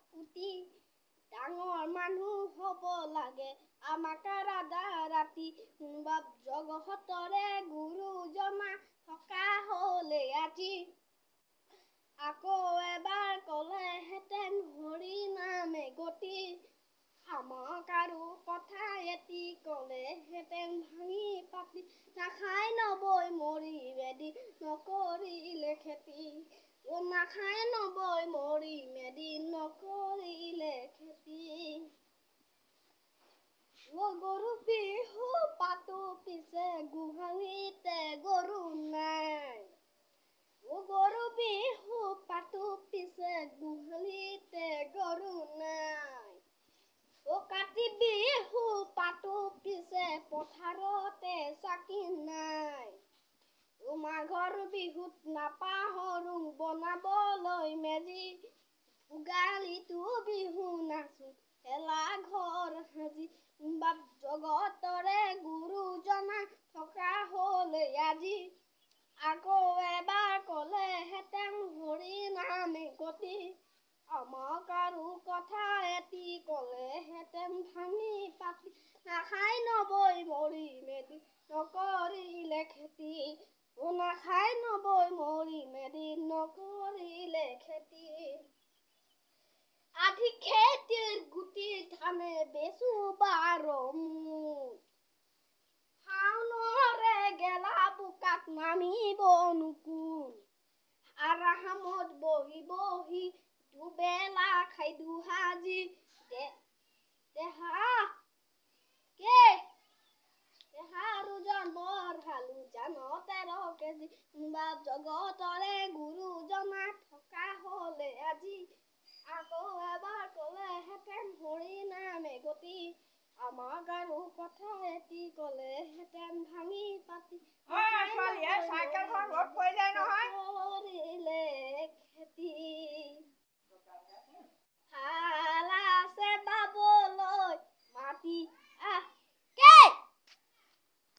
পুতি ডাঙৰ মানুহ হ'ব লাগে আমাক ৰাধা ৰাতি বাপ জগতৰে গুৰু জনা থকা হ'লে আজি আকৌ এবাৰ ক'লেহেঁতেন হৰি নামে গতি আমাক আৰু কথা এটি ক'লেহেঁতেন ভাঙি পাতি নাখায় নবৈ মৰি মেদি নকৰিলে খেতি নাখায় নবৈ মৰি মেদি নকৰিলে খেতি গৰু বিহু পাতো পিছে গোহালিতে গৰু নাই গৰু বিহু পাতো পিছে গোহালিতে গৰু নাই কাতি বিহু পাতো পিছে পথাৰতে চাকি নাই মাঘৰ বিহুত নাপাহৰো বনাবলৈ মেজি ভোগালীতো বিহু নাচো এলা ঘৰ সাজি বাপ জগতৰে গুৰু জনা থকা হ'লে আজি আকৌ এবাৰ ক'লেহেঁতেন হৰি নামে গতি আমাক আৰু কথা এটি ক'লেহেঁতেন ভাঙি পাতি নাখায় নবৈ মৰি মেদি নকৰিলে খেতি নাখায় নবৈ মৰি মেদি নকৰিলে খেতি আধি খেতিৰ গুটি ধানে বেচো 12 মোন শাওনৰে গেলা বোকাত নামিব নুকুন আৰামত বহি বহি দুবেলা খাই দুসাজি দেহাৰো জন্মৰ হালো জানো 13 কেজি বাপ জগতৰে গুৰু জনা থকা হ'লে আজি আকৌ এবাৰ ক'লেহেঁতেন হৰি নামে গতি আমাক